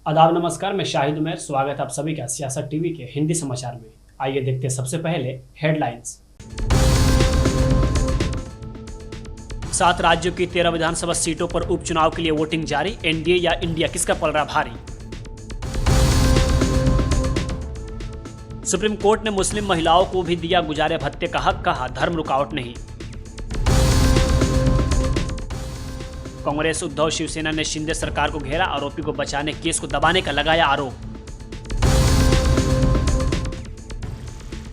आदाब नमस्कार, मैं शाहिद उमर। स्वागत है आप सभी का सियासत टीवी के हिंदी समाचार में। आइए देखते हैं सबसे पहले हेडलाइंस। 7 राज्यों की 13 विधानसभा सीटों पर उपचुनाव के लिए वोटिंग जारी। एनडीए या इंडिया, किसका पल रहा भारी? सुप्रीम कोर्ट ने मुस्लिम महिलाओं को भी दिया गुजारे भत्ते का हक, कहा धर्म रुकावट नहीं। कांग्रेस उद्धव शिवसेना ने शिंदे सरकार को घेरा, आरोपी को बचाने केस को दबाने का लगाया आरोप।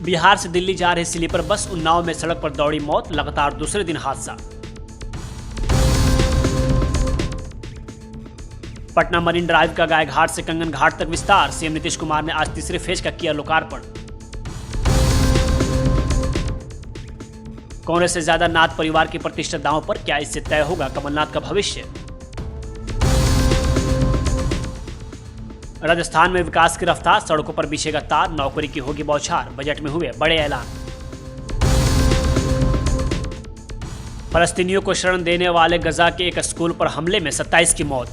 बिहार से दिल्ली जा रही स्लीपर बस, उन्नाव में सड़क पर दौड़ी मौत, लगातार दूसरे दिन हादसा। पटना मरीन ड्राइव का गायघाट से कंगन घाट तक विस्तार, सीएम नीतीश कुमार ने आज तीसरे फेज का किया लोकार्पण। कांग्रेस से ज्यादा नाथ परिवार की प्रतिष्ठा दांव पर, क्या इससे तय होगा कमलनाथ का भविष्य? राजस्थान में विकास की रफ्तार, सड़कों पर बिछेगा तार, नौकरी की होगी बौछार, बजट में हुए बड़े ऐलान। फलस्तीनियों को शरण देने वाले गजा के एक स्कूल पर हमले में 27 की मौत।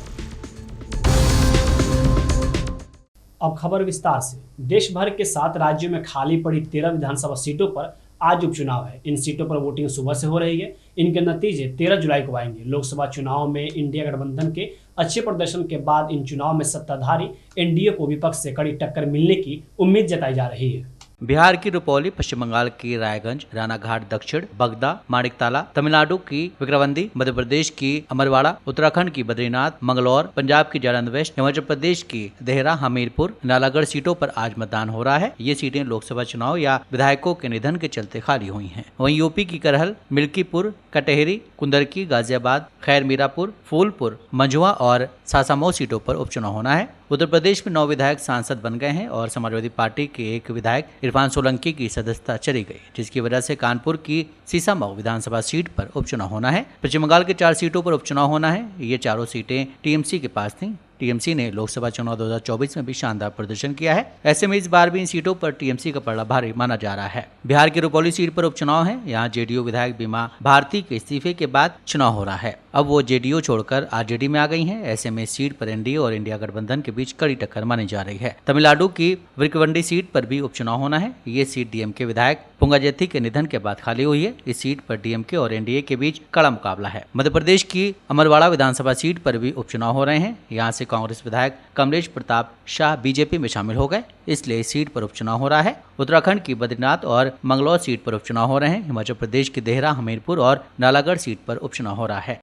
अब खबर विस्तार से। देश भर के 7 राज्यों में खाली पड़ी 13 विधानसभा सीटों पर आज उपचुनाव है। इन सीटों पर वोटिंग सुबह से हो रही है। इनके नतीजे 13 जुलाई को आएंगे। लोकसभा चुनाव में इंडिया गठबंधन के अच्छे प्रदर्शन के बाद इन चुनाव में सत्ताधारी एनडीए को विपक्ष से कड़ी टक्कर मिलने की उम्मीद जताई जा रही है। बिहार की रुपौली, पश्चिम बंगाल की रायगंज, रानाघाट दक्षिण, बगदा, माणिकताला, तमिलनाडु की विक्रवंदी, मध्य प्रदेश की अमरवाड़ा, उत्तराखंड की बद्रीनाथ, मंगलौर, पंजाब की जालंधर वेस्ट, हिमाचल प्रदेश की देहरा, हमीरपुर, नालागढ़ सीटों पर आज मतदान हो रहा है। ये सीटें लोकसभा चुनाव या विधायकों के निधन के चलते खाली हुई हैं। वहीं यूपी की करहल, मिल्कीपुर, कटहरी, कुंदरकी, गाजियाबाद, खैर मीरापुर, फूलपुर, मंझुआ और सासामऊ सीटों पर उपचुनाव होना है। उत्तर प्रदेश में 9 विधायक सांसद बन गए हैं और समाजवादी पार्टी के एक विधायक इरफान सोलंकी की सदस्यता चली गई, जिसकी वजह से कानपुर की सीसामऊ विधानसभा सीट पर उपचुनाव होना है। पश्चिम बंगाल के 4 सीटों पर उपचुनाव होना है। ये चारों सीटें टीएमसी के पास थीं। टीएमसी ने लोकसभा चुनाव 2024 में भी शानदार प्रदर्शन किया है। ऐसे में इस बार भी इन सीटों पर टीएमसी का पलड़ा भारी माना जा रहा है। बिहार की रुपौली सीट पर उपचुनाव है। यहाँ जेडीयू विधायक बीमा भारती के इस्तीफे के बाद चुनाव हो रहा है। अब वो जेडीयू छोड़कर आरजेडी में आ गई हैं। ऐसे में सीट पर एनडीए और इंडिया गठबंधन के बीच कड़ी टक्कर मानी जा रही है। तमिलनाडु की विक्रवंडी सीट पर भी उपचुनाव होना है। ये सीट डीएमके विधायक पुंगाजेथी के निधन के बाद खाली हुई है। इस सीट पर डीएमके और एनडीए के बीच कड़ा मुकाबला है। मध्य प्रदेश की अमरवाड़ा विधानसभा सीट पर भी उपचुनाव हो रहे हैं। यहाँ से कांग्रेस विधायक कमलेश प्रताप शाह बीजेपी में शामिल हो गए, इसलिए इस सीट पर उपचुनाव हो रहा है। उत्तराखंड की बद्रीनाथ और मंगलौर सीट पर उपचुनाव हो रहे हैं। हिमाचल प्रदेश की देहरा, हमीरपुर और नालागढ़ सीट पर उपचुनाव हो रहा है।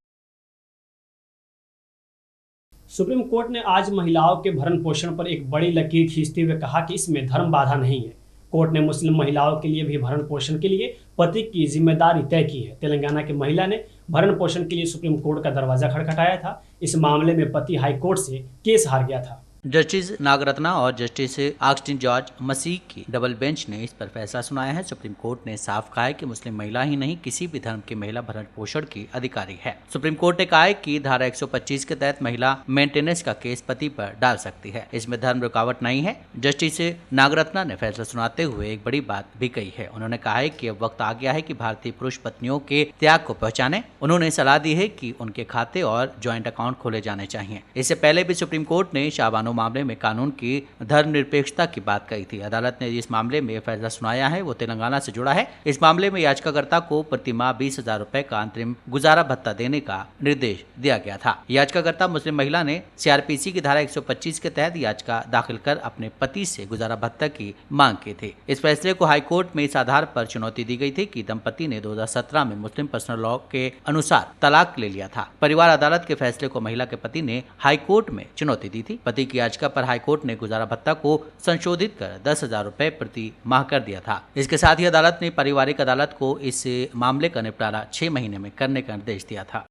सुप्रीम कोर्ट ने आज महिलाओं के भरण पोषण पर एक बड़ी लकीर खींचते हुए कहा कि इसमें धर्म बाधा नहीं है। कोर्ट ने मुस्लिम महिलाओं के लिए भी भरण पोषण के लिए पति की जिम्मेदारी तय की है। तेलंगाना की महिला ने भरण पोषण के लिए सुप्रीम कोर्ट का दरवाजा खटखटाया था। इस मामले में पति हाई कोर्ट से केस हार गया था। जस्टिस नागरत्ना और जस्टिस ऑगस्टिन जॉर्ज मसीह की डबल बेंच ने इस पर फैसला सुनाया है। सुप्रीम कोर्ट ने साफ कहा है कि मुस्लिम महिला ही नहीं, किसी भी धर्म की महिला भरण पोषण की अधिकारी है। सुप्रीम कोर्ट ने कहा है कि धारा 125 के तहत महिला मेंटेनेंस का केस पति पर डाल सकती है। इसमें धर्म रुकावट नहीं है। जस्टिस नागरत्ना ने फैसला सुनाते हुए एक बड़ी बात भी कही है। उन्होंने कहा है कि अब वक्त आ गया है कि भारतीय पुरुष पत्नियों के त्याग को पहचाने। उन्होंने सलाह दी है कि उनके खाते और ज्वाइंट अकाउंट खोले जाने चाहिए। इससे पहले भी सुप्रीम कोर्ट ने शाहबानो मामले में कानून की धर्मनिरपेक्षता की बात कही थी। अदालत ने जिस मामले में फैसला सुनाया है वो तेलंगाना से जुड़ा है। इस मामले में याचिकाकर्ता को प्रति माह 20,000 रुपए का अंतरिम गुजारा भत्ता देने का निर्देश दिया गया था। याचिकाकर्ता मुस्लिम महिला ने सीआरपीसी की धारा 125 के तहत याचिका दाखिल कर अपने पति से गुजारा भत्ता की मांग की थी। इस फैसले को हाईकोर्ट में इस आधार पर चुनौती दी गई थी कि दंपति ने 2017 में मुस्लिम पर्सनल लॉ के अनुसार तलाक ले लिया था। परिवार अदालत के फैसले को महिला के पति ने हाईकोर्ट में चुनौती दी थी। पति की याचिका पर हाईकोर्ट ने गुजारा भत्ता को संशोधित कर 10,000 रुपए प्रति माह कर दिया था। इसके साथ ही अदालत ने पारिवारिक अदालत को इस मामले का निपटारा 6 महीने में करने का निर्देश दिया था।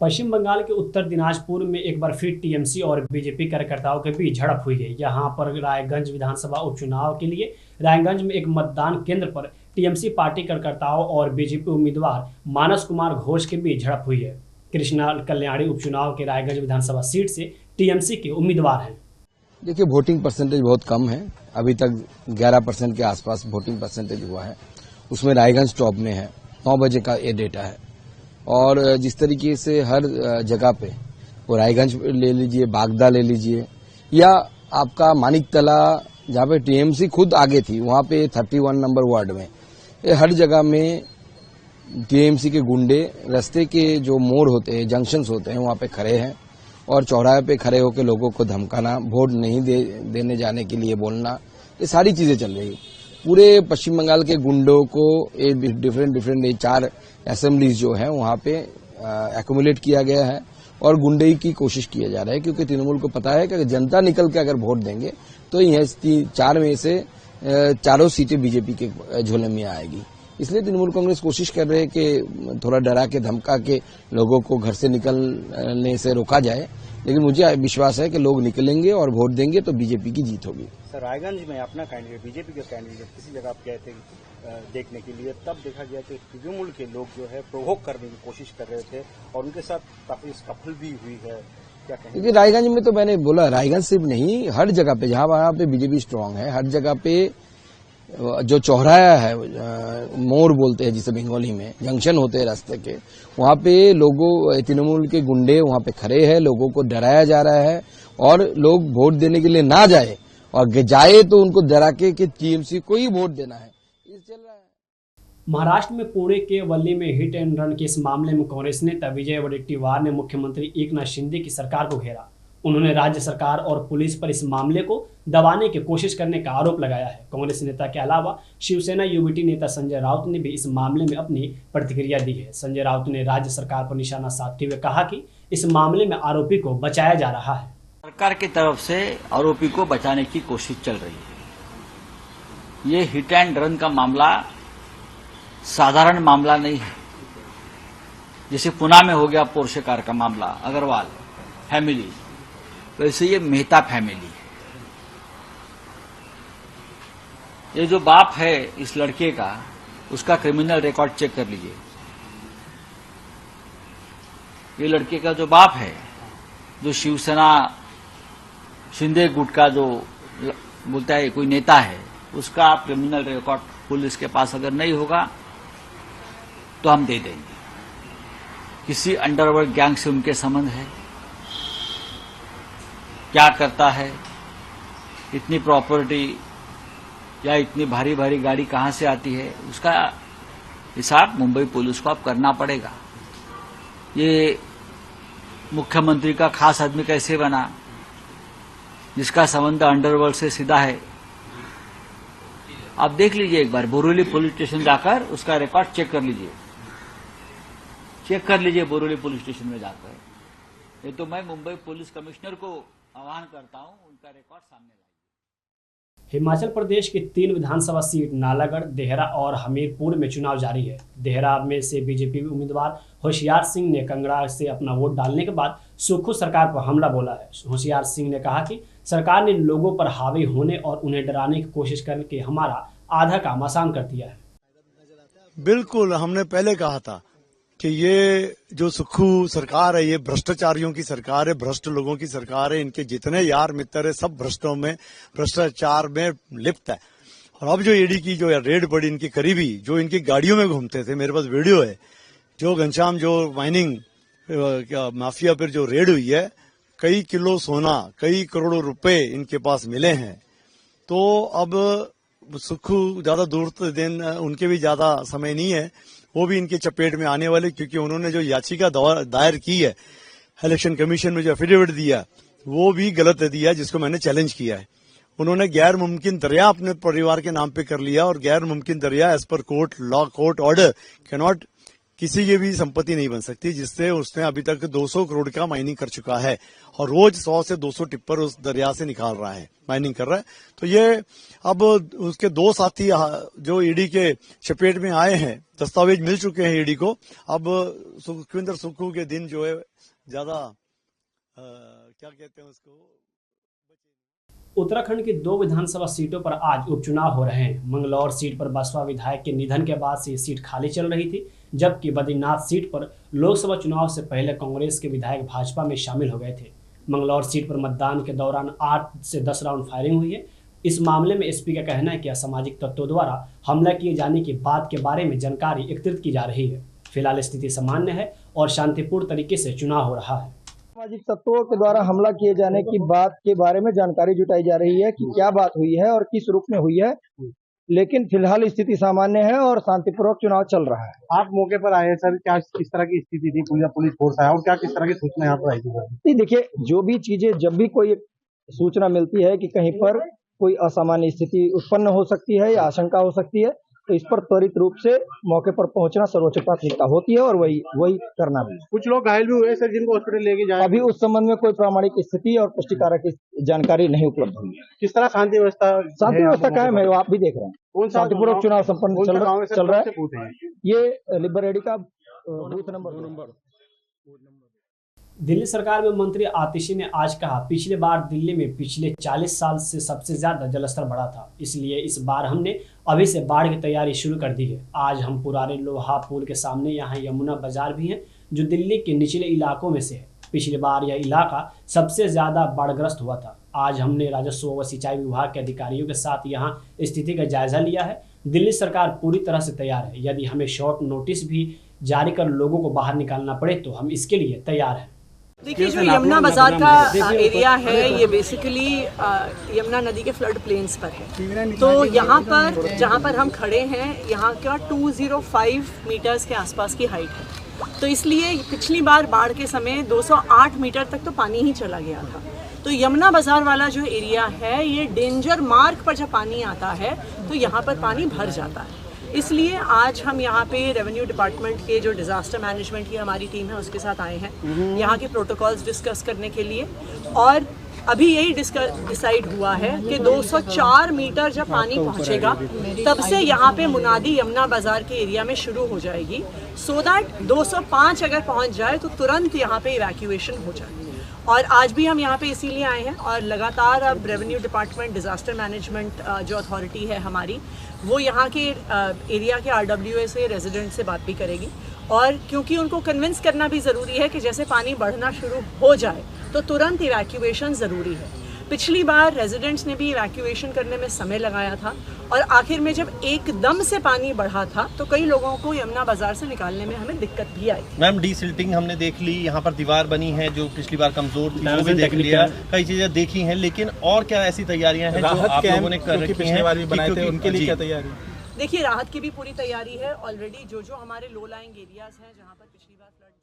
पश्चिम बंगाल के उत्तर दिनाजपुर में एक बार फिर टीएमसी और बीजेपी कार्यकर्ताओं के बीच झड़प हुई है। यहाँ पर रायगंज विधानसभा उपचुनाव के लिए रायगंज में एक मतदान केंद्र पर टीएमसी पार्टी कार्यकर्ताओं और बीजेपी उम्मीदवार मानस कुमार घोष के बीच झड़प हुई है। कृष्णा कल्याणी उपचुनाव के रायगंज विधानसभा सीट से टीएमसी के उम्मीदवार हैं। देखिए, वोटिंग परसेंटेज बहुत कम है। अभी तक 11% के आसपास वोटिंग परसेंटेज हुआ है। उसमें रायगंज टॉप में है। 9 बजे का ये डेटा है। और जिस तरीके से हर जगह पे वो रायगंज ले लीजिए, बागदा ले लीजिए, या आपका मानिकतला जहाँ पे टीएमसी खुद आगे थी, वहां पे 31 नंबर वार्ड में हर जगह में टीएमसी के गुंडे रास्ते के जो मोड़ होते हैं, जंक्शंस होते हैं, वहां पे खड़े हैं और चौराहे पे खड़े होकर लोगों को धमकाना, वोट नहीं देने जाने के लिए बोलना, ये सारी चीजें चल रही है। पूरे पश्चिम बंगाल के गुंडों को डिफरेंट 4 असेंबलीज जो है वहां पे एक्यूमुलेट किया गया है और गुंडई की कोशिश किया जा रहा है, क्योंकि तृणमूल को पता है कि जनता निकल के अगर वोट देंगे तो यह 4 में से 4 सीटें बीजेपी के झोले में आएगी। इसलिए तृणमूल कांग्रेस कोशिश कर रहे हैं कि थोड़ा डरा के धमका के लोगों को घर से निकलने से रोका जाए, लेकिन मुझे विश्वास है कि लोग निकलेंगे और वोट देंगे तो बीजेपी की जीत होगी। सर, रायगंज में अपना कैंडिडेट, बीजेपी का कैंडिडेट किसी जगह आप गए थे देखने के लिए, तब देखा गया कि तृणमूल के लोग जो है प्रोवोक करने की कोशिश कर रहे थे और उनके साथ काफी स्कफल भी हुई है, क्या कहेंगे? क्योंकि रायगंज में तो मैंने बोला, रायगंज सिर्फ नहीं, हर जगह पे जहां पे बीजेपी स्ट्रांग है, हर जगह पे जो चौराहा है, मोड़ बोलते हैं जिसे बंगाली में, जंक्शन होते हैं रास्ते के, वहां पे लोगों तृणमूल के गुंडे वहां पे खड़े हैं, लोगों को डराया जा रहा है और लोग वोट देने के लिए ना जाए और जाए तो उनको डरा के कि टीएमसी को ही वोट देना है, ये चल रहा है। महाराष्ट्र में पुणे के वल्ली में हिट एंड रन के इस मामले में कांग्रेस नेता विजय वडेट्टीवार ने मुख्यमंत्री एकनाथ शिंदे की सरकार को घेरा। उन्होंने राज्य सरकार और पुलिस पर इस मामले को दबाने की कोशिश करने का आरोप लगाया है। कांग्रेस नेता के अलावा शिवसेना यूबीटी नेता संजय राउत ने भी इस मामले में अपनी प्रतिक्रिया दी है। संजय राउत ने राज्य सरकार पर निशाना साधते हुए कहा कि इस मामले में आरोपी को बचाया जा रहा है। सरकार की तरफ से आरोपी को बचाने की कोशिश चल रही है। ये हिट एंड रन का मामला साधारण मामला नहीं है। जैसे पुणे में हो गया पोर्शे कार का मामला, अग्रवाल फैमिली, वैसे ये मेहता फैमिली है। ये जो बाप है इस लड़के का, उसका क्रिमिनल रिकॉर्ड चेक कर लीजिए। ये लड़के का जो बाप है, जो शिवसेना शिंदे गुट का जो बोलता है कोई नेता है, उसका क्रिमिनल रिकॉर्ड पुलिस के पास अगर नहीं होगा तो हम दे देंगे। किसी अंडरवर्ल्ड गैंग से उनके संबंध है, क्या करता है, इतनी प्रॉपर्टी या इतनी भारी भारी गाड़ी कहां से आती है, उसका हिसाब मुंबई पुलिस को अब करना पड़ेगा। ये मुख्यमंत्री का खास आदमी कैसे बना, जिसका संबंध अंडरवर्ल्ड से सीधा है। आप देख लीजिए एक बार, बोरीवली पुलिस स्टेशन जाकर उसका रिकॉर्ड चेक कर लीजिए, बोरीवली पुलिस स्टेशन में जाकर। ये तो मैं मुंबई पुलिस कमिश्नर को आह्वान करता हूं, उनका रिकॉर्ड सामने लाइए। हिमाचल प्रदेश की 3 विधानसभा सीट नालागढ़, देहरा और हमीरपुर में चुनाव जारी है। देहरा में से बीजेपी उम्मीदवार होशियार सिंह ने कांगड़ा से अपना वोट डालने के बाद सुक्खू सरकार पर हमला बोला है। होशियार सिंह ने कहा कि सरकार ने लोगों पर हावी होने और उन्हें डराने की कोशिश करके हमारा आधा काम आसान कर दिया है। बिल्कुल, हमने पहले कहा था कि ये जो सुक्खू सरकार है, ये भ्रष्टाचारियों की सरकार है, भ्रष्ट लोगों की सरकार है। इनके जितने यार मित्र है सब भ्रष्टों में, भ्रष्टाचार में लिप्त है। और अब जो ईडी की जो रेड पड़ी, इनकी करीबी जो इनकी गाड़ियों में घूमते थे, मेरे पास वीडियो है, जो घनश्याम जो माइनिंग माफिया पर जो रेड हुई है, कई किलो सोना, कई करोड़ों रुपए इनके पास मिले हैं। तो अब सुक्खू ज्यादा दूर दिन उनके भी ज्यादा समय नहीं है, वो भी इनके चपेट में आने वाले, क्योंकि उन्होंने जो याचिका दायर की है इलेक्शन कमीशन में, जो एफिडेविट दिया वो भी गलत दिया, जिसको मैंने चैलेंज किया है। उन्होंने गैर मुमकिन दरिया अपने परिवार के नाम पे कर लिया, और गैर मुमकिन दरिया as per court law, court order cannot किसी की भी संपत्ति नहीं बन सकती, जिससे उसने अभी तक 200 करोड़ का माइनिंग कर चुका है और रोज 100 से 200 टिप्पर उस दरिया से निकाल रहा है, माइनिंग कर रहा है। तो ये अब उसके 2 साथी जो ईडी के चपेट में आए हैं, दस्तावेज मिल चुके हैं ईडी को। अब सुखविंदर सुक्खू के दिन जो है ज्यादा क्या कहते हैं उसको। उत्तराखंड की 2 विधानसभा सीटों पर आज उपचुनाव हो रहे हैं। मंगलौर सीट पर बसपा विधायक के निधन के बाद से ये सीट खाली चल रही थी, जबकि बद्रीनाथ सीट पर लोकसभा चुनाव से पहले कांग्रेस के विधायक भाजपा में शामिल हो गए थे। मंगलौर सीट पर मतदान के दौरान 8 से 10 राउंड फायरिंग हुई है। इस मामले में एसपी का कहना है कि असामाजिक तत्वों द्वारा हमला किए जाने की बात के बारे में जानकारी एकत्रित की जा रही है। फिलहाल स्थिति सामान्य है और शांतिपूर्ण तरीके से चुनाव हो रहा है। असामाजिक तत्वों के द्वारा हमला किए जाने की बात के बारे में जानकारी जुटाई जा रही है कि क्या बात हुई है और किस रूप में हुई है, लेकिन फिलहाल स्थिति सामान्य है और शांतिपूर्वक चुनाव चल रहा है। आप मौके पर आए सर, क्या किस तरह की स्थिति थी, पूरा पुलिस फोर्स आया और क्या किस तरह की सूचना यहाँ पर आई थी? देखिए, जो भी चीजें, जब भी कोई सूचना मिलती है कि कहीं पर कोई असामान्य स्थिति उत्पन्न हो सकती है या आशंका हो सकती है, तो इस पर त्वरित रूप से मौके पर पहुंचना सर्वोच्च प्राथमिकता होती है और वही करना भी। कुछ लोग घायल भी हुए सर, जिनको हॉस्पिटल लेके जाए? अभी उस संबंध में कोई प्रामाणिक स्थिति और पुष्टिकारक जानकारी नहीं उपलब्ध हुई है। किस तरह शांति व्यवस्था कायम है, आप भी देख रहे हैं। शांतिपूर्वक चुनाव संपन्न चल रहा है। ये लिबरेडी का बूथ नंबर 2। दिल्ली सरकार में मंत्री आतिशी ने आज कहा, पिछले बार दिल्ली में पिछले 40 साल से सबसे ज्यादा जलस्तर बढ़ा था, इसलिए इस बार हमने अभी से बाढ़ की तैयारी शुरू कर दी है। आज हम पुराने लोहा पुल के सामने यहाँ यमुना बाजार भी हैं, जो दिल्ली के निचले इलाकों में से है। पिछली बार यह इलाका सबसे ज्यादा बाढ़ग्रस्त हुआ था। आज हमने राजस्व व सिंचाई विभाग के अधिकारियों के साथ यहाँ स्थिति का जायजा लिया है। दिल्ली सरकार पूरी तरह से तैयार है। यदि हमें शॉर्ट नोटिस भी जारी कर लोगों को बाहर निकालना पड़े तो हम इसके लिए तैयार हैं। देखिए, जो यमुना बाजार का एरिया है, ये बेसिकली यमुना नदी के फ्लड प्लेन्स पर है। तो यहाँ पर जहाँ पर हम खड़े हैं, यहाँ का 205 मीटर्स के आसपास की हाइट है। तो इसलिए पिछली बार बाढ़ के समय 208 मीटर तक तो पानी ही चला गया था। तो यमुना बाजार वाला जो एरिया है, ये डेंजर मार्क पर जब पानी आता है तो यहाँ पर पानी भर जाता है। इसलिए आज हम यहाँ पे रेवेन्यू डिपार्टमेंट के जो डिजास्टर मैनेजमेंट की हमारी टीम है उसके साथ आए हैं, यहाँ के प्रोटोकॉल्स डिस्कस करने के लिए। और अभी यही डिसाइड हुआ है कि 204 मीटर जब पानी पहुँचेगा तब से यहाँ पे मुनादी यमुना बाजार के एरिया में शुरू हो जाएगी, सो दैट 205 अगर पहुँच जाए तो तुरंत यहाँ पे इवैक्यूएशन हो जाए। और आज भी हम यहाँ पे इसीलिए आए हैं और लगातार अब रेवेन्यू डिपार्टमेंट, डिजास्टर मैनेजमेंट जो अथॉरिटी है हमारी, वो यहाँ के एरिया के RWA से, रेजिडेंट से बात भी करेगी। और क्योंकि उनको कन्विंस करना भी ज़रूरी है कि जैसे पानी बढ़ना शुरू हो जाए तो तुरंत इवैक्यूएशन ज़रूरी है। पिछली बार रेजिडेंट्स ने भी इवैक्यूएशन करने में समय लगाया था और आखिर में जब एकदम से पानी बढ़ा था तो कई लोगों को यमुना बाजार से निकालने में हमें दिक्कत भी आई। मैम, डीसिल्टिंग हमने देख ली, यहाँ पर दीवार बनी है जो पिछली बार कमजोर थी, वो भी देख लिया, कई चीजें देखी हैं, लेकिन और क्या ऐसी तैयारियां हैं जो आप लोगों ने कर रखी हैं? उनके लिए क्या तैयारी? देखिए, राहत की भी पूरी तैयारी है। ऑलरेडी जो हमारे लो लाइंग एरियाज हैं जहाँ पर पिछली बार फ्लड।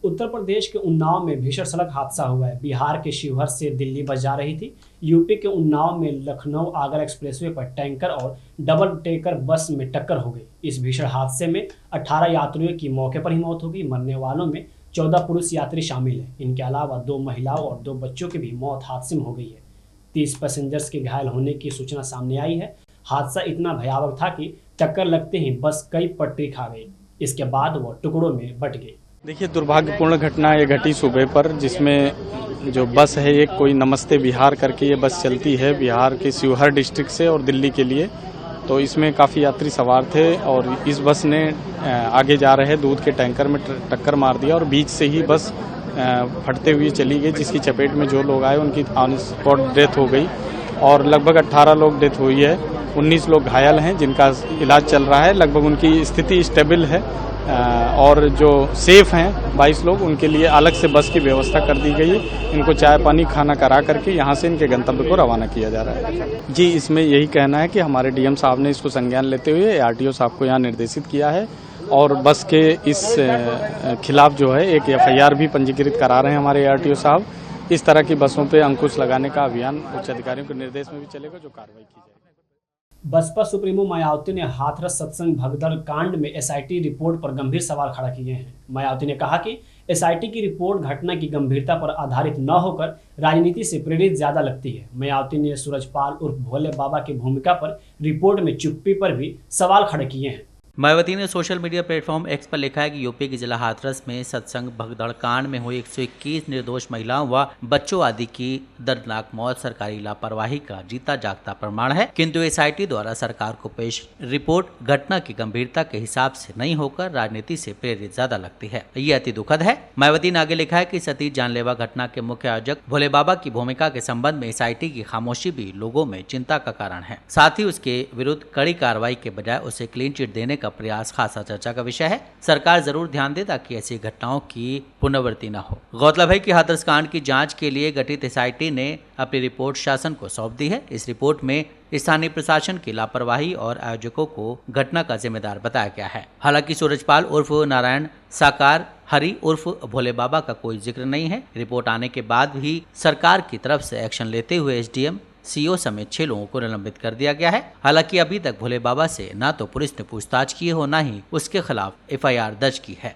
उत्तर प्रदेश के उन्नाव में भीषण सड़क हादसा हुआ है। बिहार के शिवहर से दिल्ली बस जा रही थी। यूपी के उन्नाव में लखनऊ आगरा एक्सप्रेसवे पर टैंकर और डबल डेकर बस में टक्कर हो गई। इस भीषण हादसे में 18 यात्रियों की मौके पर ही मौत हो गई। मरने वालों में 14 पुरुष यात्री शामिल हैं। इनके अलावा 2 महिलाओं और 2 बच्चों की भी मौत हादसे में हो गई है। 30 पैसेंजर्स के घायल होने की सूचना सामने आई है। हादसा इतना भयावह था कि टक्कर लगते ही बस कई पटरी खा गई। इसके बाद वो टुकड़ों में बट गई। देखिए, दुर्भाग्यपूर्ण घटना ये घटी सुबह पर, जिसमें जो बस है एक कोई नमस्ते बिहार करके ये बस चलती है बिहार के शिवहर डिस्ट्रिक्ट से और दिल्ली के लिए। तो इसमें काफ़ी यात्री सवार थे और इस बस ने आगे जा रहे दूध के टैंकर में टक्कर मार दिया और बीच से ही बस फटते हुए चली गई, जिसकी चपेट में जो लोग आए उनकी ऑन स्पॉट डेथ हो गई और लगभग 18 लोग डेथ हुई है। 19 लोग घायल हैं जिनका इलाज चल रहा है। लगभग उनकी स्थिति स्टेबल है और जो सेफ हैं 22 लोग, उनके लिए अलग से बस की व्यवस्था कर दी गई है। इनको चाय पानी खाना करा करके यहाँ से इनके गंतव्य को रवाना किया जा रहा है। जी, इसमें यही कहना है कि हमारे डीएम साहब ने इसको संज्ञान लेते हुए आरटीओ साहब को यहाँ निर्देशित किया है और बस के इस खिलाफ जो है एक FIR भी पंजीकृत करा रहे हैं हमारे आरटीओ साहब। इस तरह की बसों पे अंकुश लगाने का अभियान उच्च अधिकारियों के निर्देश में भी चलेगा, जो कार्रवाई की जाएगी। बसपा सुप्रीमो मायावती ने हाथरस सत्संग भगदड़ कांड में SIT रिपोर्ट पर गंभीर सवाल खड़ा किए हैं। मायावती ने कहा कि SIT की रिपोर्ट घटना की गंभीरता पर आधारित न होकर राजनीति से प्रेरित ज्यादा लगती है। मायावती ने सूरजपाल उर्फ भोले बाबा की भूमिका पर रिपोर्ट में चुप्पी पर भी सवाल खड़े किए हैं। मायावती ने सोशल मीडिया प्लेटफॉर्म X पर लिखा है कि यूपी के जिला हाथरस में सत्संग भगदड़ कांड में हुई 121 निर्दोष महिलाओं व बच्चों आदि की दर्दनाक मौत सरकारी लापरवाही का जीता जागता प्रमाण है, किंतु SIT द्वारा सरकार को पेश रिपोर्ट घटना की गंभीरता के हिसाब से नहीं होकर राजनीति से प्रेरित ज्यादा लगती है। ये अति दुखद है। मायावती ने आगे लिखा है कि सती जानलेवा घटना के मुख्य आयोजक भोले बाबा की भूमिका के संबंध में SIT की खामोशी भी लोगों में चिंता का कारण है। साथ ही उसके विरुद्ध कड़ी कार्रवाई के बजाय उसे क्लीन चिट देने का प्रयास खासा चर्चा का विषय है। सरकार जरूर ध्यान दे ताकि ऐसी घटनाओं की पुनरावृत्ति न हो। गौरतलब है कि हाथरस कांड की जांच के लिए गठित एसआईटी ने अपनी रिपोर्ट शासन को सौंप दी है। इस रिपोर्ट में स्थानीय प्रशासन की लापरवाही और आयोजकों को घटना का जिम्मेदार बताया गया है। हालांकि सूरजपाल उर्फ नारायण साकार हरि उर्फ भोले बाबा का कोई जिक्र नहीं है। रिपोर्ट आने के बाद भी सरकार की तरफ से एक्शन लेते हुए एसडीएम सीओ समेत 6 लोगों को निलंबित कर दिया गया है। हालांकि अभी तक भोले बाबा से न तो पुलिस ने पूछताछ की हो, न ही उसके खिलाफ एफआईआर दर्ज की है।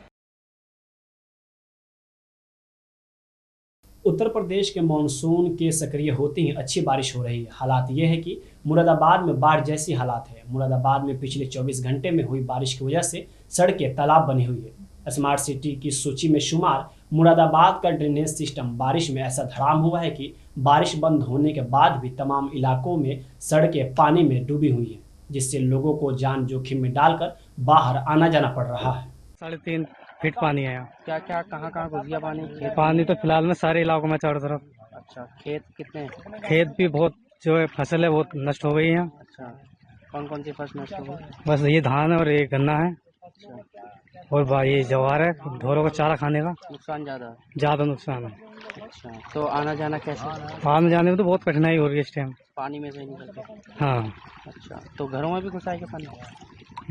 उत्तर प्रदेश के मानसून के सक्रिय होते ही अच्छी बारिश हो रही है। हालात ये है कि मुरादाबाद में बाढ़ जैसी हालात है। मुरादाबाद में पिछले 24 घंटे में हुई बारिश की वजह से सड़कें तालाब बनी हुई है। स्मार्ट सिटी की सूची में शुमार मुरादाबाद का ड्रेनेज सिस्टम बारिश में ऐसा धड़ाम हुआ है कि बारिश बंद होने के बाद भी तमाम इलाकों में सड़कें पानी में डूबी हुई है, जिससे लोगों को जान जोखिम में डालकर बाहर आना जाना पड़ रहा है। 3.5 फीट पानी है यहाँ। क्या क्या कहाँ घुस गया पानी? पानी तो फिलहाल में सारे इलाकों में चारों तरफ। अच्छा, खेत कितने? खेत भी बहुत जो है फसल है बहुत नष्ट हो गई है। अच्छा, कौन कौन सी फसल नष्ट हो गई? बस ये धान है और ये गन्ना है। अच्छा, और ये जवार है, ढोरों को चारा खाने का। नुकसान ज्यादा नुकसान है। अच्छा, तो आना जाना कैसे? आने जाने में तो बहुत कठिनाई हो रही है इस टाइम, पानी में से निकल के। हाँ। अच्छा, तो घरों में भी घुसा है क्या पानी?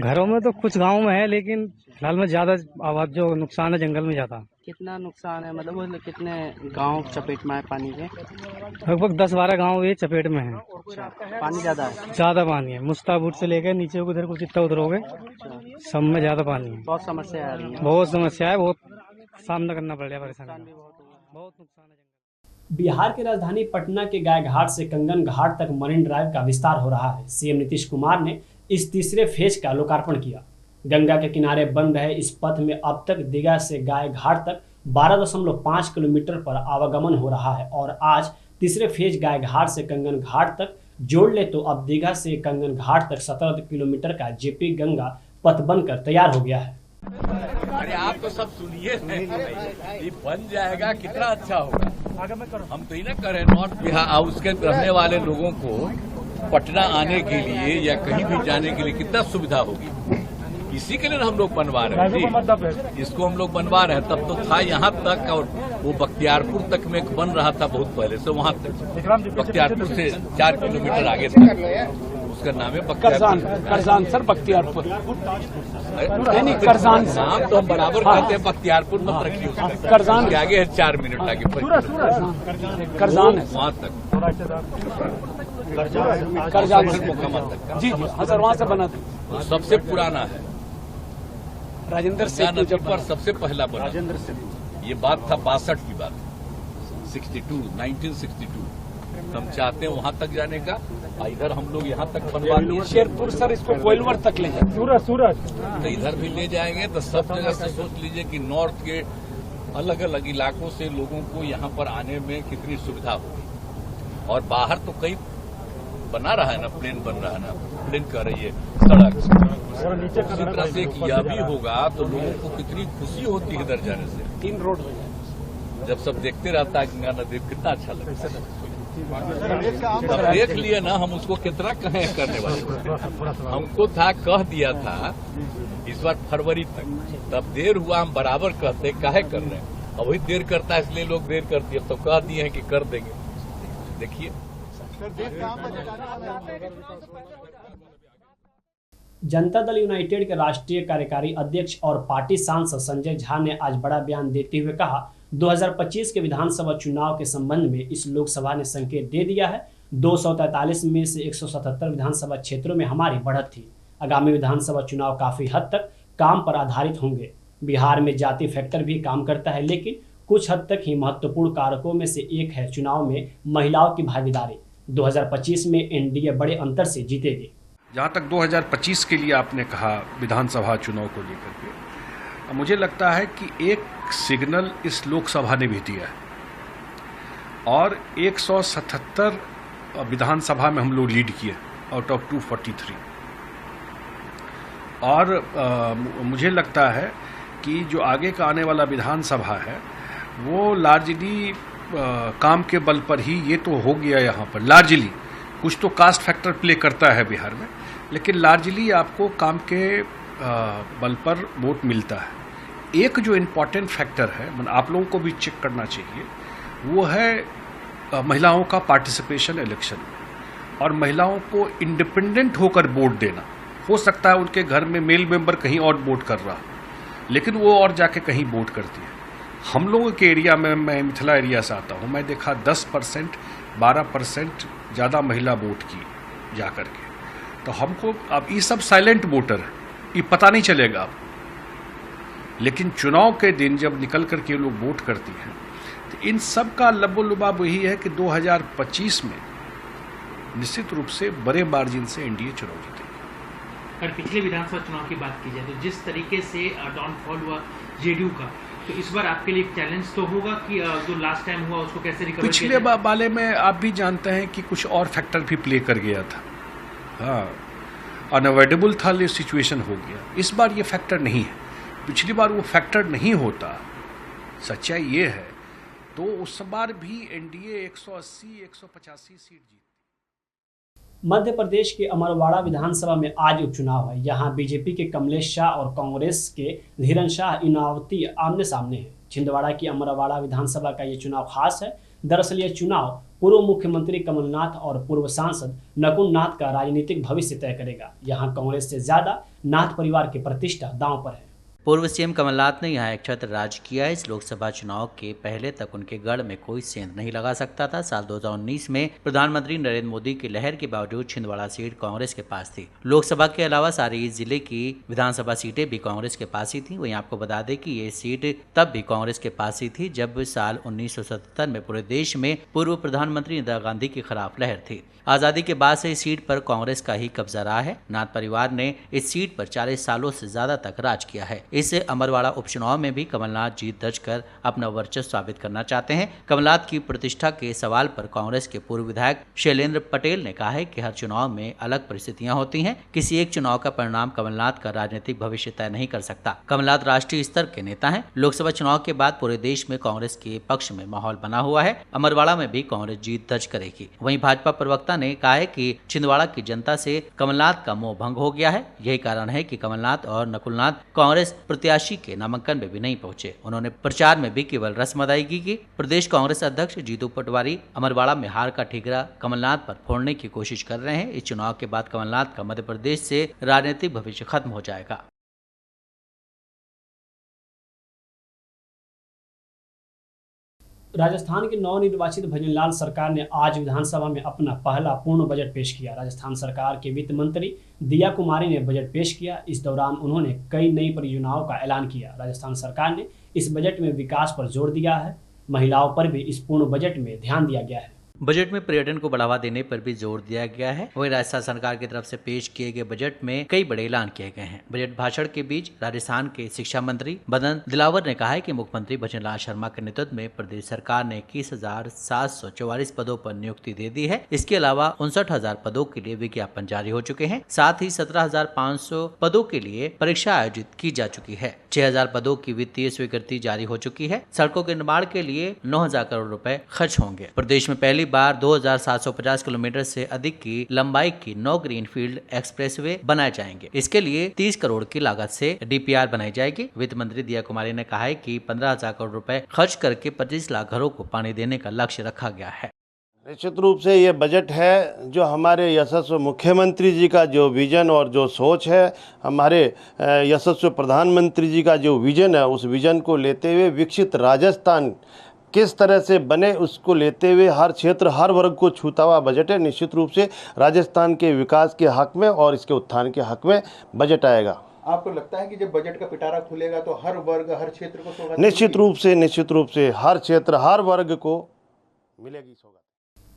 घरों में तो कुछ गाँव में है, लेकिन फिलहाल में ज्यादा आवाज जो नुकसान है जंगल में ज्यादा। कितना नुकसान है, मतलब कितने गांव चपेट में है पानी के? लगभग 10-12 गांव ये चपेट में है। अच्छा, पानी ज्यादा है? ज्यादा पानी है, मुस्ताबुर से लेकर नीचे उधर कुछ इतना उधर हो गए, सब में ज्यादा पानी है। बहुत समस्या आ रही है। बहुत समस्या है, बहुत सामना करना पड़ रहा है, परेशानी बहुत नुकसान है। बिहार की राजधानी पटना के गाय घाट से कंगन घाट तक मरीन ड्राइव का विस्तार हो रहा है। सीएम नीतीश कुमार ने इस तीसरे फेज का लोकार्पण किया। गंगा के किनारे बन रहे इस पथ में अब तक दीघा से गाय घाट तक 12.5 किलोमीटर पर आवागमन हो रहा है और आज तीसरे फेज गाय घाट से कंगन घाट तक जोड़ ले तो अब दीघा से कंगन घाट तक 17 किलोमीटर का जेपी गंगा पथ बनकर तैयार हो गया है। अरे आप तो सब सुनिए, ये बन जाएगा कितना अच्छा होगा। हम तो ही ना करें, नॉर्थ बिहार उसके रहने वाले लोगों को पटना आने के लिए या कहीं भी जाने के लिए कितना सुविधा होगी। इसी के लिए हम लोग बनवा रहे हैं, इसको हम लोग बनवा रहे हैं। तब तो था यहाँ तक, और वो बख्तियारपुर तक में बन रहा था बहुत पहले से, वहाँ तक बख्तियारपुर से 4 किलोमीटर आगे तक उसका नाम है करजान सर, बख्तियारपुर नहीं करजान नाम तो हम बराबर कहते हैं, बख्तियारपुर मत रखिए उसका, करजान के आगे है 4 मिनट आगे करजान है वहाँ तक करजान मुकम्मल तक। जी हाँ सर, वहाँ से बना था, सबसे पुराना है। राजेंद्र सेतु जब पर सबसे पहला बना, राजेंद्र सेतु। ये बात था 62 की बात, 1962। हम चाहते हैं वहाँ तक जाने का, इधर हम लोग यहाँ तक बनवा लिए। शेरपुर सर इसको कोइलवर तक ले जाए, सूरज तो इधर भी ले जाएंगे। तो सब जगह से सोच लीजिए कि नॉर्थ के अलग अलग इलाकों से लोगों को यहाँ पर आने में कितनी सुविधा होगी। और बाहर तो कई बना रहा है ना, प्लेन बन रहा है ना, प्लेन कर रही है सड़क। इसी तरह से यह भी होगा तो लोगों को कितनी खुशी होती है इधर जाने से। 3 रोड हो जाए, जब सब देखते रहता है गंगा नदी कितना अच्छा लगता है। तब देख लिए ना, हम उसको कितना कहे करने वाले, हमको था कह दिया था इस बार फरवरी तक, तब देर हुआ, हम बराबर कहते काहे कर रहे हैं, अभी देर करता है इसलिए लोग देर करती है, तो कह दिए हैं कि कर देंगे। देखिए जनता दल यूनाइटेड के राष्ट्रीय कार्यकारी अध्यक्ष और पार्टी सांसद संजय झा ने आज बड़ा बयान देते हुए कहा, 2025 के विधानसभा चुनाव के संबंध में इस लोकसभा ने संकेत दे दिया है। 243 में से 177 विधानसभा क्षेत्रों में हमारी बढ़त थी। आगामी विधानसभा चुनाव काफी हद तक काम पर आधारित होंगे। बिहार में जाति फैक्टर भी काम करता है, लेकिन कुछ हद तक ही महत्वपूर्ण कारकों में से एक है चुनाव में महिलाओं की भागीदारी। 2025 में एनडीए बड़े अंतर से जीतेगी। जहाँ तक 2025 के लिए आपने कहा विधानसभा चुनाव को लेकर के, मुझे लगता है कि एक सिग्नल इस लोकसभा ने भी दिया है और 177 विधानसभा में हम लोग लीड किए आउट ऑफ 243। और मुझे लगता है कि जो आगे का आने वाला विधानसभा है वो लार्जली काम के बल पर ही, ये तो हो गया यहाँ पर लार्जली, कुछ तो कास्ट फैक्टर प्ले करता है बिहार में, लेकिन लार्जली आपको काम के बल पर वोट मिलता है। एक जो इम्पॉर्टेंट फैक्टर है, मतलब आप लोगों को भी चेक करना चाहिए, वो है महिलाओं का पार्टिसिपेशन इलेक्शन में और महिलाओं को इंडिपेंडेंट होकर वोट देना। हो सकता है उनके घर में मेल मेंबर कहीं और वोट कर रहा, लेकिन वो और जाके कहीं वोट करती है। हम लोगों के एरिया में, मैं मिथिला एरिया से आता हूँ, मैं देखा 10% 12% ज़्यादा महिला वोट की जा करके। तो हमको अब ये सब साइलेंट वोटर है, ये पता नहीं चलेगा अब, लेकिन चुनाव के दिन जब निकल करके लोग वोट करती हैं तो इन सब का लबोलुबाब वही है कि 2025 में निश्चित रूप से बड़े मार्जिन से एनडीए चुनाव जीतेगी। और पिछले विधानसभा चुनाव की बात की जाए तो जिस तरीके से डाउनफॉल हुआ जेडीयू का, तो इस बार आपके लिए एक चैलेंज तो होगा कि जो लास्ट टाइम हुआ उसको कैसे रिकवर पिछले किया जाए? वाले में आप भी जानते हैं कि कुछ और फैक्टर भी प्ले कर गया था। हाँ, अनअवॉइडेबल था, ये सिचुएशन हो गया। इस बार ये फैक्टर नहीं है। पिछली बार वो फैक्टर नहीं होता, सच्चाई ये है, तो उस बार भी एनडीए 180-185 सीट जीती। मध्य प्रदेश के अमरवाड़ा विधानसभा में आज उपचुनाव है। यहां बीजेपी के कमलेश शाह और कांग्रेस के धीरन शाह इनावती आमने सामने है। छिंदवाड़ा की अमरवाड़ा विधानसभा का ये चुनाव खास है। दरअसल ये चुनाव पूर्व मुख्यमंत्री कमलनाथ और पूर्व सांसद नकुल नाथ का राजनीतिक भविष्य तय करेगा। यहाँ कांग्रेस से ज्यादा नाथ परिवार की प्रतिष्ठा दांव पर है। पूर्व सीएम कमलनाथ ने यहाँ एक छत्र राज किया। इस लोकसभा चुनाव के पहले तक उनके गढ़ में कोई सेंध नहीं लगा सकता था। साल 2019 में प्रधानमंत्री नरेंद्र मोदी की लहर के बावजूद छिंदवाड़ा सीट कांग्रेस के पास थी। लोकसभा के अलावा सारी जिले की विधानसभा सीटें भी कांग्रेस के पास ही थी। वहीं आपको बता दें कि ये सीट तब भी कांग्रेस के पास ही थी जब साल 1977 में पूरे देश में पूर्व प्रधानमंत्री इंदिरा गांधी के खिलाफ लहर थी। आजादी के बाद से इस सीट पर कांग्रेस का ही कब्जा रहा है। नाथ परिवार ने इस सीट पर 40 सालों से ज्यादा तक राज किया है। इस अमरवाड़ा उपचुनाव में भी कमलनाथ जीत दर्ज कर अपना वर्चस्व साबित करना चाहते हैं। कमलनाथ की प्रतिष्ठा के सवाल पर कांग्रेस के पूर्व विधायक शैलेंद्र पटेल ने कहा है कि हर चुनाव में अलग परिस्थितियां होती हैं। किसी एक चुनाव का परिणाम कमलनाथ का राजनीतिक भविष्य तय नहीं कर सकता। कमलनाथ राष्ट्रीय स्तर के नेता हैं। लोकसभा चुनाव के बाद पूरे देश में कांग्रेस के पक्ष में माहौल बना हुआ है। अमरवाड़ा में भी कांग्रेस जीत दर्ज करेगी। वहीं भाजपा प्रवक्ता ने कहा है कि छिंदवाड़ा की जनता से कमलनाथ का मोह भंग हो गया है। यही कारण है कि कमलनाथ और नकुलनाथ कांग्रेस प्रत्याशी के नामांकन में भी नहीं पहुंचे। उन्होंने प्रचार में भी केवल रस्म अदायगी की। प्रदेश कांग्रेस अध्यक्ष जीतू पटवारी अमरवाड़ा में हार का ठीकरा कमलनाथ पर फोड़ने की कोशिश कर रहे हैं। इस चुनाव के बाद कमलनाथ का मध्य प्रदेश से राजनीतिक भविष्य खत्म हो जाएगा। राजस्थान के नवनिर्वाचित भजनलाल सरकार ने आज विधानसभा में अपना पहला पूर्ण बजट पेश किया। राजस्थान सरकार के वित्त मंत्री दिया कुमारी ने बजट पेश किया। इस दौरान उन्होंने कई नई परियोजनाओं का ऐलान किया। राजस्थान सरकार ने इस बजट में विकास पर जोर दिया है। महिलाओं पर भी इस पूर्ण बजट में ध्यान दिया गया है। बजट में पर्यटन को बढ़ावा देने पर भी जोर दिया गया है। वहीं राजस्थान सरकार की तरफ से पेश किए गए बजट में कई बड़े ऐलान किए गए हैं। बजट भाषण के बीच राजस्थान के शिक्षा मंत्री मदन दिलावर ने कहा है कि मुख्यमंत्री भजनलाल शर्मा के नेतृत्व में प्रदेश सरकार ने 21,744 पदों पर नियुक्ति दे दी है। इसके अलावा 59,000 पदों के लिए विज्ञापन जारी हो चुके हैं। साथ ही 17,500 पदों के लिए परीक्षा आयोजित की जा चुकी है। 6,000 पदों की वित्तीय स्वीकृति जारी हो चुकी है। सड़कों के निर्माण के लिए 9,000 करोड़ रुपए खर्च होंगे। प्रदेश में पहली बार 2,750 किलोमीटर से अधिक की लंबाई की 9 ग्रीनफील्ड एक्सप्रेसवे बनाए जाएंगे। इसके लिए 30 करोड़ की लागत से डीपीआर बनाई जाएगी। वित्त मंत्री दिया कुमारी ने कहा है कि 15,000 करोड़ रुपए खर्च करके 25 लाख घरों को पानी देने का लक्ष्य रखा गया है। निश्चित रूप से ये बजट है जो हमारे यशस्वी मुख्यमंत्री जी का जो विजन और जो सोच है, हमारे यशस्वी प्रधानमंत्री जी का जो विजन है, उस विजन को लेते हुए विकसित राजस्थान किस तरह से बने उसको लेते हुए हर क्षेत्र हर वर्ग को छूता हुआ बजट है। निश्चित रूप से राजस्थान के विकास के हक में और इसके उत्थान के हक में बजट आएगा। आपको लगता है कि जब बजट का पिटारा खुलेगा तो हर वर्ग हर क्षेत्र को सौगात? निश्चित रूप से हर क्षेत्र हर वर्ग को मिलेगी सौगात।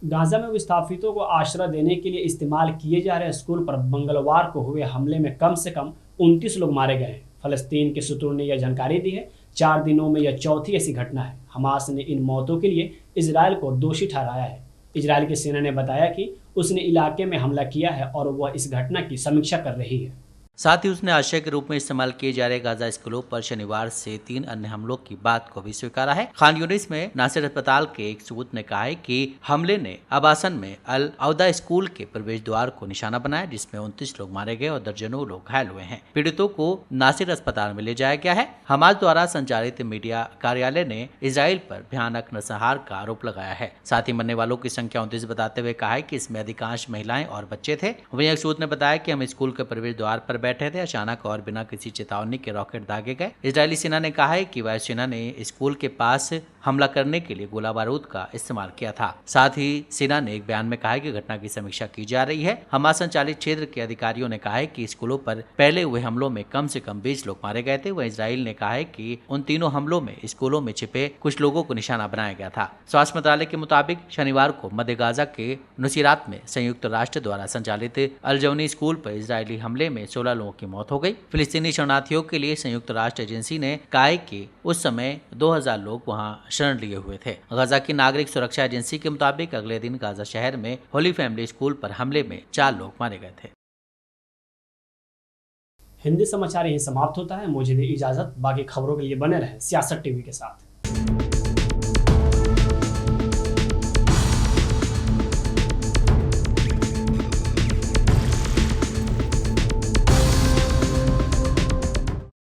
गाजा में विस्थापितों को आश्रय देने के लिए इस्तेमाल किए जा रहे स्कूल पर मंगलवार को हुए हमले में कम से कम 29 लोग मारे गए हैं। फलस्तीन के सूत्रों ने यह जानकारी दी है। 4 दिनों में यह चौथी ऐसी घटना है। हमास ने इन मौतों के लिए इजराइल को दोषी ठहराया है। इजराइल की सेना ने बताया कि उसने इलाके में हमला किया है और वह इस घटना की समीक्षा कर रही है। साथ ही उसने आशय के रूप में इस्तेमाल किए जा रहे गाजा स्कूलों पर शनिवार से 3 अन्य हमलों की बात को भी स्वीकारा है। खान यूनिस में नासिर अस्पताल के एक सबूत ने कहा है कि हमले ने आबासन में अल औदा स्कूल के प्रवेश द्वार को निशाना बनाया, जिसमें 29 लोग मारे गए और दर्जनों लोग घायल हुए हैं। पीड़ितों को नासिर अस्पताल में ले जाया गया है। हमास द्वारा संचालित मीडिया कार्यालय ने इजराइल पर भयानक नरसंहार का आरोप लगाया है। साथ ही मरने वालों की संख्या 29 बताते हुए कहा है कि इसमें अधिकांश महिलाएं और बच्चे थे। वहीं एक सूत्र ने बताया कि हम स्कूल के प्रवेश द्वार पर बैठे थे, अचानक और बिना किसी चेतावनी के रॉकेट दागे गए। इजरायली सेना ने कहा है कि वायुसेना ने स्कूल के पास हमला करने के लिए गोला बारूद का इस्तेमाल किया था। साथ ही सेना ने एक बयान में कहा है कि घटना की समीक्षा की जा रही है। हमास संचालित क्षेत्र के अधिकारियों ने कहा है कि स्कूलों पर पहले हुए हमलों में कम से कम 20 लोग मारे गए थे। वहीं इजराइल ने कहा है कि उन तीनों हमलों में स्कूलों में छिपे कुछ लोगों को निशाना बनाया गया था। स्वास्थ्य मंत्रालय के मुताबिक शनिवार को मध्य गाजा के नुसीरात में संयुक्त राष्ट्र द्वारा संचालित अल जौनी स्कूल पर इजरायली हमले में 16 लोगों की मौत हो गई। फिलिस्तीनी शरणार्थियों के लिए संयुक्त राष्ट्र एजेंसी ने कहा है कि उस समय 2000 लोग वहां शरण लिए हुए थे। गाजा की नागरिक सुरक्षा एजेंसी के मुताबिक अगले दिन गाजा शहर में होली फैमिली स्कूल पर हमले में 4 लोग मारे गए थे। हिंदी समाचार यही समाप्त होता है। मुझे दे इजाजत। बाकी खबरों के लिए बने रहें सियासत टीवी के साथ।